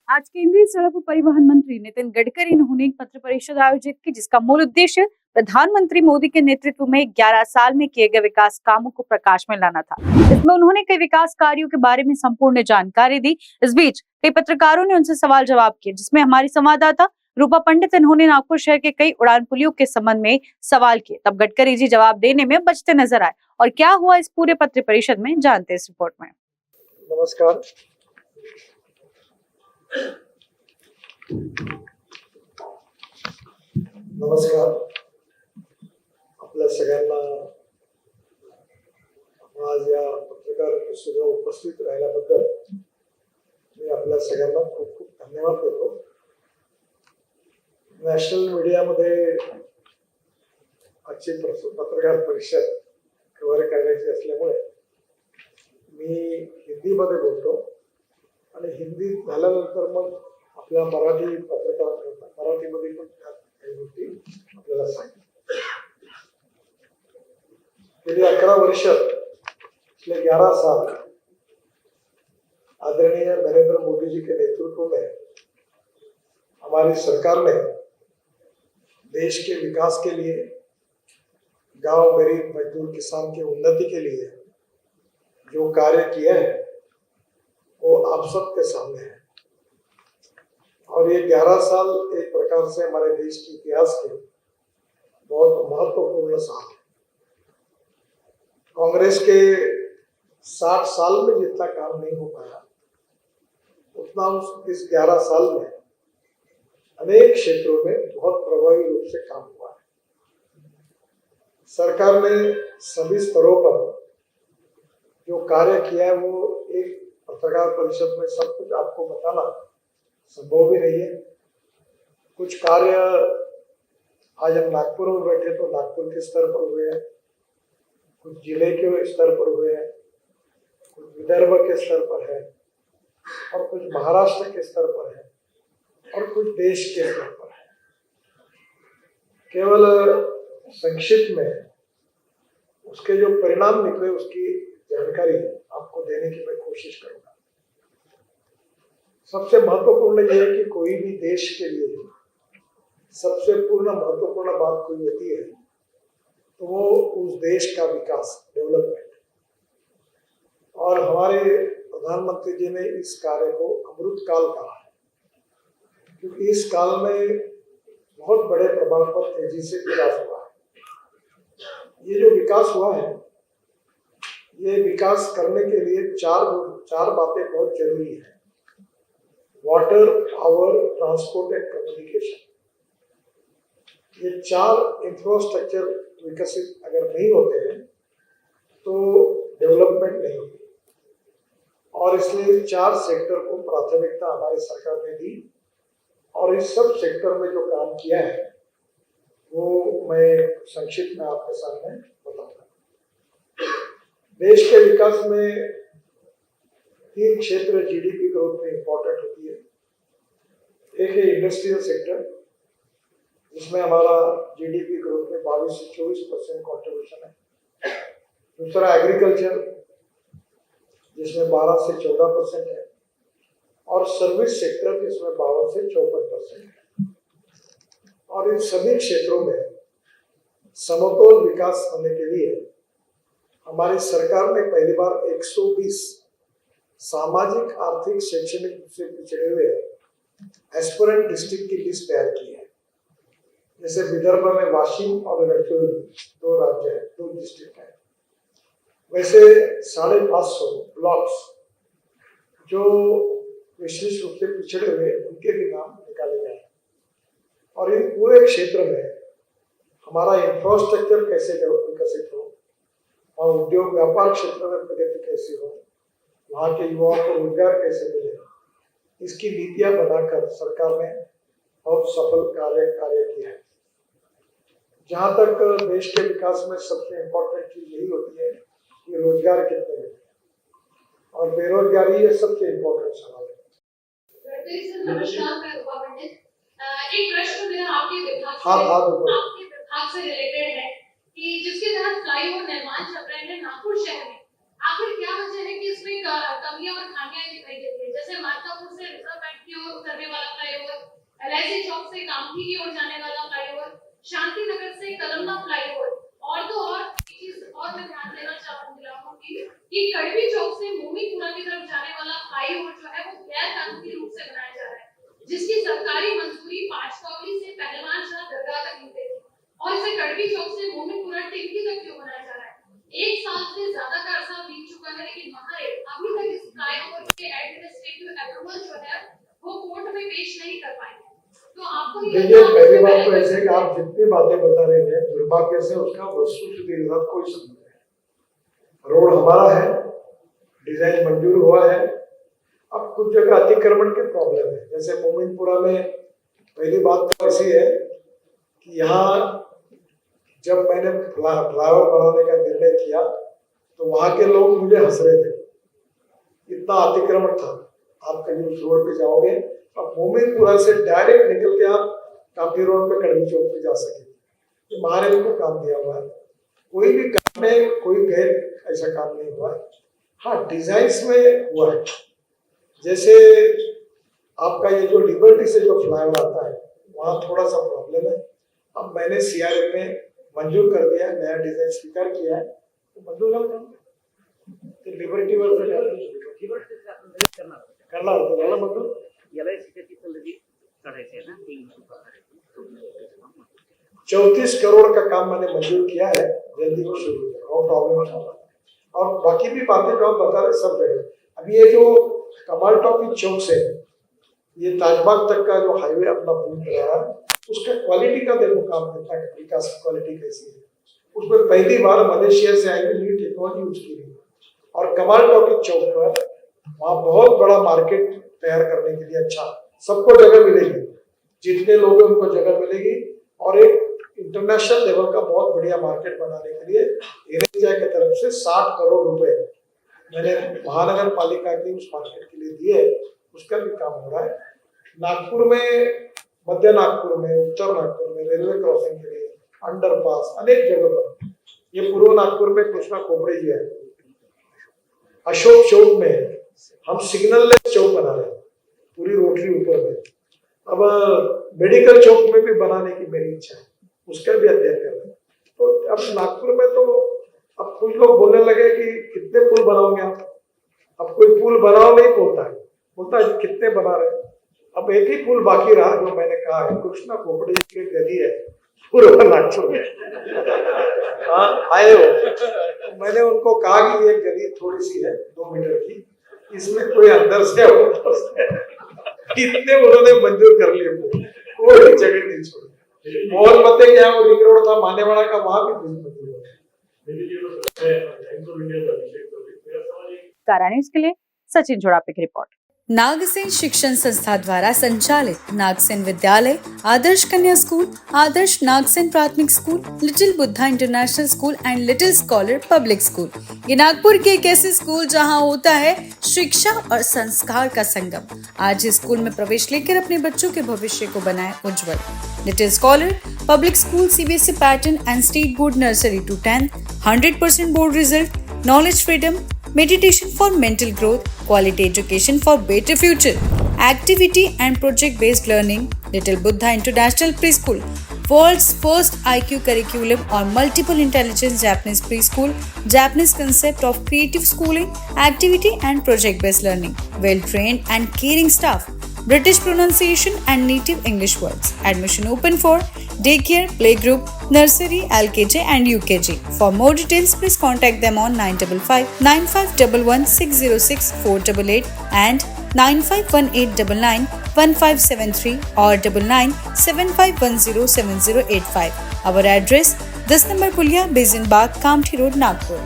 आज केंद्रीय सड़क व परिवहन मंत्री नितिन गडकरी ने एक पत्र परिषद आयोजित की, जिसका मूल उद्देश्य प्रधानमंत्री मोदी के नेतृत्व में 11 साल में किए गए विकास कामों को प्रकाश में लाना था। इसमें उन्होंने कई विकास कार्यों के बारे में संपूर्ण जानकारी दी। इस बीच कई पत्रकारों ने उनसे सवाल जवाब किए, जिसमें हमारी संवाददाता रूपा पंडित इन्होंने नागपुर शहर के कई उड़ान पुलियों के संबंध में सवाल किए। तब गडकरी जी जवाब देने में बचते नजर आए। और क्या हुआ इस पूरे पत्र परिषद में, जानते इस रिपोर्ट में। नमस्कार। आपल्या सगळ्यांना आज या पत्रकार परिषदेला उपस्थित राहिल्याबद्दल मी आपल्या सगळ्यांना खूप खूप धन्यवाद देतो। नॅशनल मीडियामध्ये आजची पत्रकार परिषद कव्हर करायची असल्यामुळे मी हिंदीमध्ये बोलतो आणि हिंदी झाल्यानंतर मग आपल्या मराठी पत्रकारांना मराठीमध्ये पण काही गोष्टी आपल्याला सांगितल्या। गेली 11 वर्ष, पिछले 11 साल आदरणीय नरेंद्र मोदी जी के नेतृत्व में हमारी सरकार ने देश के विकास के लिए, गांव, गरीब, मजदूर, किसान की उन्नति के लिए जो कार्य किया है वो आप सबके सामने है। और ये 11 साल एक प्रकार से हमारे देश के इतिहास के बहुत महत्वपूर्ण साल है। कांग्रेस के 60 साल में जितना काम नहीं हो पाया, उतना इस 11 साल में अनेक क्षेत्रों में बहुत प्रभावी रूप से काम हुआ है। सरकार ने सभी स्तरों पर जो कार्य किया है वो एक पत्रकार परिषद में सब कुछ आपको बताना संभव भी नहीं है। कुछ कार्य आज हम नागपुर में बैठे तो नागपुर के स्तर पर हुए हैं, कुछ जिले के स्तर पर हुए हैं, कुछ विदर्भ के स्तर पर है, और कुछ महाराष्ट्र के स्तर पर है, और कुछ देश के स्तर पर है। केवल संक्षिप्त में उसके जो परिणाम निकले उसकी जानकारी आपको देने की मैं कोशिश करूंगा। सबसे महत्वपूर्ण यह है कि कोई भी देश के लिए सबसे पूर्ण महत्वपूर्ण बात कोई होती है तो वो उस देश का विकास, डेवलपमेंट। और हमारे प्रधानमंत्री जी ने इस कार्य को अमृत काल कहा है, क्योंकि इस काल में बहुत बड़े प्रमाण पर तेजी से विकास हुआ है। ये जो विकास हुआ है, ये विकास करने के लिए चार बातें बहुत जरूरी है। Water, power, transport and communication. ये 4 इंफ्रास्ट्रक्चर विकसित अगर नहीं होते हैं तो डेवलपमेंट नहीं होती। और इसलिए 4 सेक्टर को प्राथमिकता हमारी सरकार ने दी, और इस सब सेक्टर में जो काम किया है वो मैं संक्षिप्त में आपके सामने बताऊंगा। देश के विकास में 3 क्षेत्र जीडीपी ग्रोथ में इंपॉर्टेंट होती है। एक है इंडस्ट्रियल सेक्टर, जिसमें हमारा जीडीपी ग्रोथ में 22 से 24% कॉन्ट्रीब्यूशन है। दूसरा एग्रीकल्चर, जिसमें 12 से 14% है, और सर्विस सेक्टर जिसमें 52 से 54% है। और इन सभी क्षेत्रों में समतोल विकास होने के लिए हमारी सरकार ने पहली बार 120 सामाजिक, आर्थिक, शैक्षणिक रूप से पिछड़े हुए एस्पिरेंट डिस्ट्रिक्ट की लिस्ट तैयार की है। जैसे विदर्भ में वाशिम और रत्नागिरी 2 राज्य है, 2 डिस्ट्रिक्ट है। वैसे 550 ब्लॉक्स जो विशेष रूप से पिछड़े हुए, उनके भी नाम निकाले गए। और इन पूरे क्षेत्र में हमारा इंफ्रास्ट्रक्चर कैसे विकसित हो, और उद्योग व्यापार क्षेत्र में प्रगति कैसी हो, वहाँ के युवाओं को रोजगार कैसे मिले, इसकी नीतियां बनाकर सरकार ने बहुत सफल कार्य किया है। जहाँ तक देश के विकास में सबसे इम्पोर्टेंट चीज यही होती है कि रोजगार कितने मिले, और बेरोजगारी ये सबसे इम्पोर्टेंट सवाल है। एक प्रश्न मेरा आपके विभाग से रिलेटेड है कि जिसके तहत फ्लाईओवर निर्माण चल रहे हैं नागपुर शहर में, आखिर क्या वजह है कि इसमें कमियां और खामियां दिखाई देती है? जैसे मार्कापुर से रिजर्व बैंक की ओर कैसे चौक से कामठी की ओर जाने वाला फ्लाईओवर, शांति नगर से कलमना फ्लाईओवर, और तो और चीज और मैं ध्यान देना चाहूंगी कि कड़वी चौक से मोमीपुरा की तरफ जाने वाला फ्लाईओवर जो है वो गैर कानूनी रूप से बनाया जा रहा है, जिसकी सरकारी मंजूरी 5 कॉपी से पहलवान शाह दरगाह तक दी गई और इसे कड़वी चौक से मोमीपुरा टिक्की तक क्यों बनाया जा रहा है? 1 साल से ज्यादा का अरसा बीत चुका है, लेकिन महारे अभी तक इस फ्लाईओवर के एडमिनिस्ट्रेटिव अप्रूवल जो है वो कोर्ट में पेश नहीं कर पाए। तो आपको देखिए, पहली बात तो ऐसे कि आप जितनी बातें बता रहे हैं दुर्भाग्य से उसका वस्तुस्थिति के साथ कोई संबंध नहीं। रोड हमारा है, डिजाइन मंजूर हुआ है, अब कुछ जगह अतिक्रमण के प्रॉब्लम है। जैसे मोमिनपुरा में पहली बात तो ऐसी है कि यहाँ जब मैंने फ्लाईओवर बनाने का निर्णय किया तो वहां के लोग मुझे हंस रहे थे, इतना अतिक्रमण था। आप कहीं उस रोड पे जाओगे, अब मोमिनपुरा से डायरेक्ट निकल के आप कामठी रोड पे कड़वी चौक पे जा सके। ये महाराज को काम दिया हुआ है, कोई भी काम में कोई गैर ऐसा काम नहीं हुआ है। हाँ, डिजाइन्स में हुआ है। जैसे आपका ये जो लिबर्टी से जो फ्लाईओवर आता है वहाँ थोड़ा सा प्रॉब्लम है। अब मैंने सीआरएफ में मंजूर कर दिया, नया डिजाइन स्वीकार किया है, तो मंजूर तो लिबर्टी वर्ग करना होता है मतलब 34 करोड़ का काम मैंने मंजूर किया है, जल्दी वो शुरू हो प्रॉब्लम नहीं होगा। और बाकी भी बातें जो आप बता रहे सब जगह। अभी ये जो कमाल टॉकी चौक से ये ताजबाग तक का जो हाईवे अपना पूर्ण कर रहा है, उसका क्वालिटी का देखो काम कितना, विकास की क्वालिटी कैसी है। उसमें पहली बार मलेशिया से आई हुई न्यू टेक्नोलॉजी यूज की गई और कमाल टॉकी चौक पर वहाँ बहुत बड़ा मार्केट तैयार करने के लिए अच्छा सबको जगह मिलेगी, जितने लोग हैं उनको जगह मिलेगी और एक इंटरनेशनल लेवल का बहुत बढ़िया मार्केट बनाने के लिए एनएचआई की तरफ से 60 करोड़ रुपए मैंने महानगर पालिका की उस मार्केट के लिए दिए, उसका भी काम हो रहा है। नागपुर में, मध्य नागपुर में, उत्तर नागपुर में रेलवे क्रॉसिंग के लिए अंडरपास अनेक जगह पर, ये पूर्व नागपुर में कृष्णा खोपड़े जी है, अशोक चौक में हम सिग्नल लेस चौक बना रहे हैं पूरी रोटरी ऊपर में। अब मेडिकल चौक में भी बनाने की मेरी इच्छा है, उसका भी अध्ययन कर रहे हैं। तो अब नागपुर में तो अब कुछ लोग बोलने लगे कि कितने पुल बनाओगे आप। अब कोई पुल बनाओ नहीं बोलता है, बोलता है कितने बना रहे हैं। अब एक ही पुल बाकी रहा जो मैंने कहा है, कृष्णा खोपड़े जी की गली है पूर्व नागपुर में। हाँ आए हो, तो मैंने उनको कहा कि ये गली थोड़ी सी है 2 मीटर की, इसमें कोई अंदर से इतने उन्होंने मंजूर कर लिए, कोई जगह नहीं छोड़ी। मोहन मते क्या वो रिंग रोड था मानेवाड़ा का, वहां भी मंजूर हो। कारा न्यूज के लिए सचिन जोड़ापे की रिपोर्ट। नागसेन शिक्षण संस्था द्वारा संचालित नागसेन विद्यालय, आदर्श कन्या स्कूल, आदर्श नागसेन प्राथमिक school, little Buddha international school and little scholar public school, ये नागपुर के एक ऐसे स्कूल जहां होता है शिक्षा और संस्कार का संगम। आज इस स्कूल में प्रवेश लेकर अपने बच्चों के भविष्य को बनाए उज्जवल। Little scholar public school CBSE pattern and state board nursery to 10, 100% board result, knowledge freedom, meditation for mental growth, quality education for better future, activity and project based learning, Little Buddha International Preschool, world's first IQ curriculum or multiple intelligence Japanese preschool, Japanese concept of creative schooling, activity and project based learning, well trained and caring staff, British pronunciation and native English words. Admission open for daycare, playgroup, nursery, LKG and UKG. For more details, please contact them on 955 9511 606 488 and 951899 1573 or 9975107085. Our address 10 number Pulia, Basin Bagh, Kaamthi Road, Nagpur.